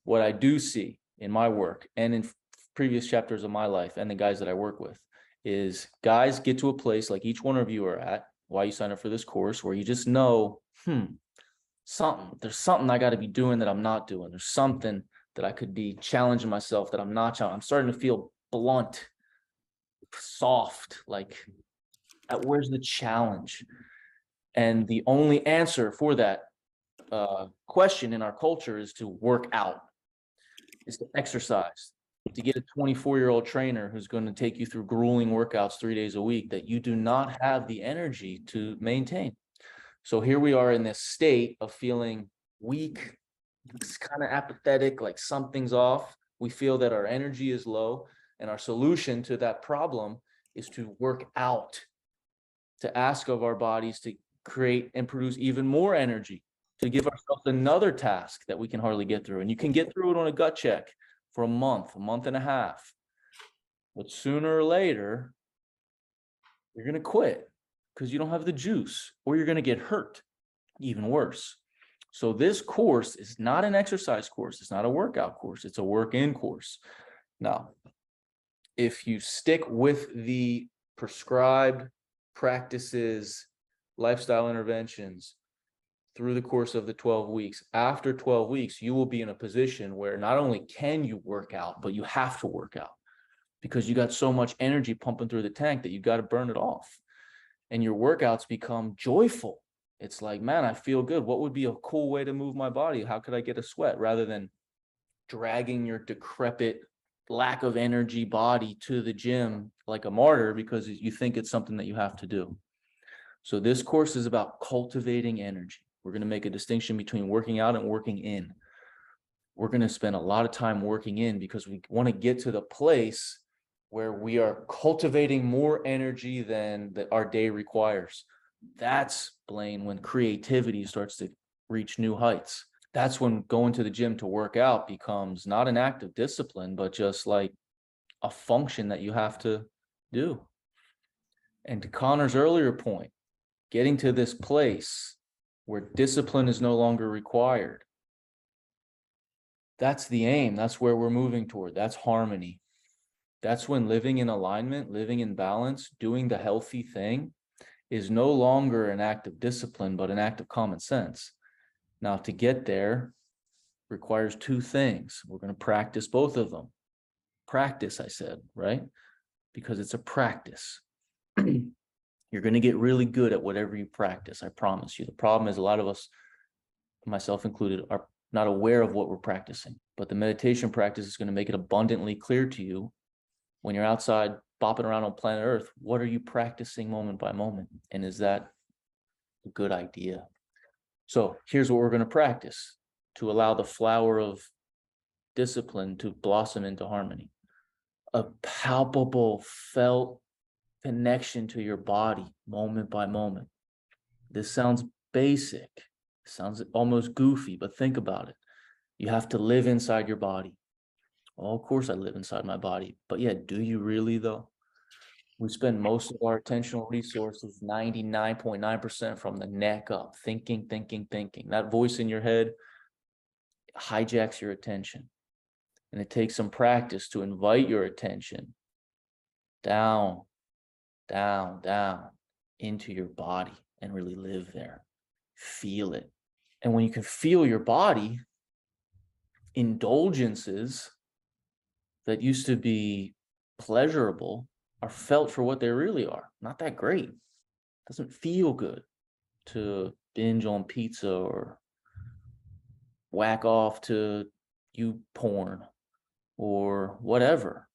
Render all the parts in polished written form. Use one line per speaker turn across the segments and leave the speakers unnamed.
what I do see in my work and in previous chapters of my life and the guys that I work with is guys get to a place like each one of you are at, why you sign up for this course, where you just know, there's something I got to be doing that I'm not doing. There's something that I could be challenging myself that I'm not challenging. I'm starting to feel blunt, soft, like where's the challenge? And the only answer for that question in our culture is to work out, is to exercise, to get a 24-year-old trainer who's going to take you through grueling workouts 3 days a week that you do not have the energy to maintain. So here we are in this state of feeling weak, it's kind of apathetic, like something's off. We feel that our energy is low, and our solution to that problem is to work out, to ask of our bodies to create and produce even more energy, to give ourselves another task that we can hardly get through. And you can get through it on a gut check for a month and a half. But sooner or later, you're going to quit because you don't have the juice, or you're going to get hurt, even worse. So this course is not an exercise course. It's not a workout course. It's a work-in course. Now, if you stick with the prescribed practices, lifestyle interventions through the course of the 12 weeks, after 12 weeks, you will be in a position where not only can you work out, but you have to work out because you got so much energy pumping through the tank that you got to burn it off. And your workouts become joyful. It's like, man, I feel good. What would be a cool way to move my body? How could I get a sweat? Rather than dragging your decrepit, lack of energy body to the gym like a martyr because you think it's something that you have to do. So this course is about cultivating energy. We're going to make a distinction between working out and working in. We're going to spend a lot of time working in because we want to get to the place where we are cultivating more energy than that our day requires. That's, Blaine, when creativity starts to reach new heights. That's when going to the gym to work out becomes not an act of discipline, but just like a function that you have to do. And to Connor's earlier point, getting to this place where discipline is no longer required, that's the aim. That's where we're moving toward. That's harmony. That's when living in alignment, living in balance, doing the healthy thing is no longer an act of discipline, but an act of common sense. Now, to get there requires two things. We're going to practice both of them. Practice, I said, right? Because it's a practice. You're going to get really good at whatever you practice, I promise you. The problem is a lot of us, myself included, are not aware of what we're practicing. But the meditation practice is going to make it abundantly clear to you when you're outside bopping around on planet Earth, what are you practicing moment by moment? And is that a good idea? So here's what we're going to practice to allow the flower of discipline to blossom into harmony. A palpable, felt connection to your body moment by moment. This sounds basic, sounds almost goofy, but think about it. You have to live inside your body. Well, of course I live inside my body, but yeah, do you really though? We spend most of our attentional resources, 99.9% from the neck up, thinking. That voice in your head hijacks your attention. And it takes some practice to invite your attention down into your body and really live there. Feel it. And when you can feel your body, indulgences that used to be pleasurable are felt for what they really are. Not that great. It doesn't feel good to binge on pizza or whack off to porn or whatever.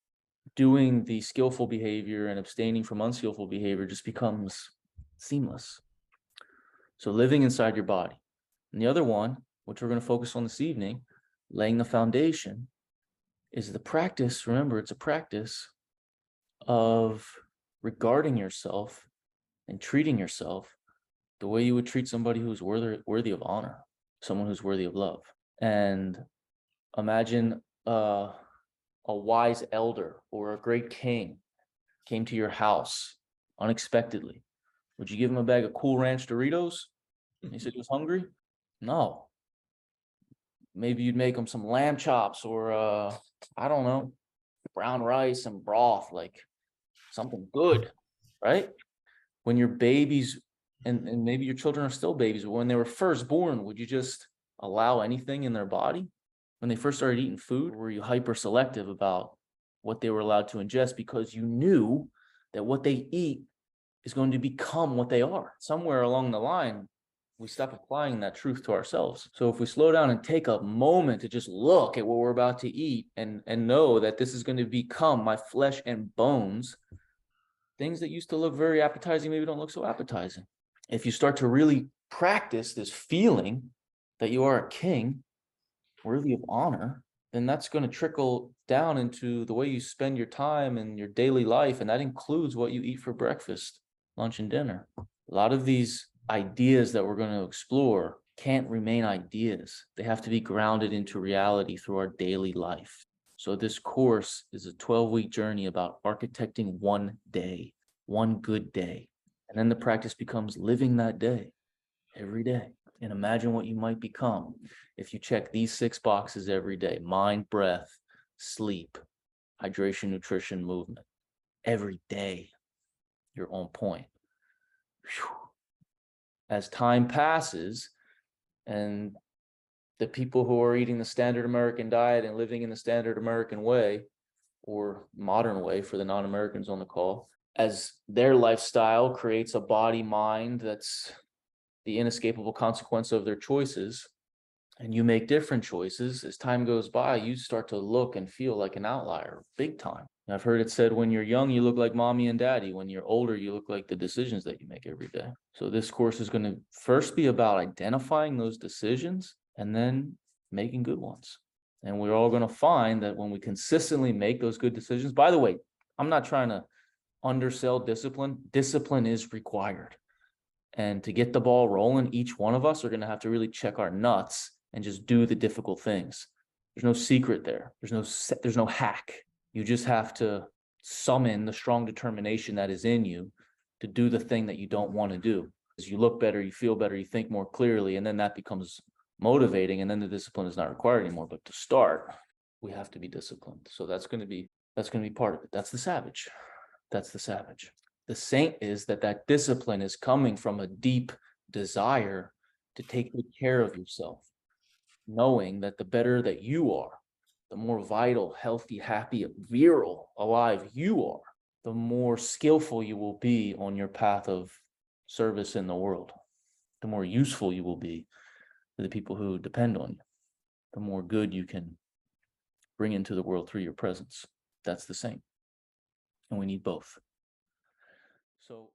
Doing the skillful behavior and abstaining from unskillful behavior just becomes seamless. So living inside your body. And the other one, which we're going to focus on this evening, laying the foundation, is the practice. Remember, it's a practice of regarding yourself and treating yourself the way you would treat somebody who's worthy of honor, someone who's worthy of love. And imagine a wise elder or a great king came to your house unexpectedly. Would you give him a bag of Cool Ranch Doritos? He said he was hungry? No. maybe you'd make them some lamb chops or I don't know, brown rice and broth, like something good, right? When your babies and maybe your children are still babies, but when they were first born, would you just allow anything in their body? When they first started eating food, were you hyper selective about what they were allowed to ingest because you knew that what they eat is going to become what they are? Somewhere along the line, we stop applying that truth to ourselves. So if we slow down and take a moment to just look at what we're about to eat and know that this is going to become my flesh and bones, things that used to look very appetizing maybe don't look so appetizing. If you start to really practice this feeling that you are a king, worthy of honor, then that's going to trickle down into the way you spend your time and your daily life. And that includes what you eat for breakfast, lunch, and dinner. A lot of these ideas that we're going to explore can't remain ideas. They have to be grounded into reality through our daily life. So this course is a 12-week journey about architecting one day, one good day. And then the practice becomes living that day every day. And imagine what you might become if you check these 6 boxes every day: mind, breath, sleep, hydration, nutrition, movement. Every day, you're on point. Whew. As time passes and the people who are eating the standard American diet and living in the standard American way, or modern way for the non-Americans on the call, as their lifestyle creates a body mind that's the inescapable consequence of their choices, and you make different choices, as time goes by, you start to look and feel like an outlier, big time. And I've heard it said, when you're young, you look like mommy and daddy. When you're older, you look like the decisions that you make every day. So this course is going to first be about identifying those decisions and then making good ones. And we're all going to find that when we consistently make those good decisions, by the way, I'm not trying to undersell discipline. Discipline is required. And to get the ball rolling, each one of us are going to have to really check our nuts and just do the difficult things. There's no secret there. There's no hack. You just have to summon the strong determination that is in you to do the thing that you don't want to do. As you look better, you feel better, you think more clearly, and then that becomes motivating, and then the discipline is not required anymore. But to start, we have to be disciplined. So that's going to be part of it. That's the savage. That's the savage. The saint is that discipline is coming from a deep desire to take good care of yourself, knowing that the better that you are, the more vital, healthy, happy, virile, alive you are, the more skillful you will be on your path of service in the world, the more useful you will be to the people who depend on you, the more good you can bring into the world through your presence. That's the saint. And we need both. So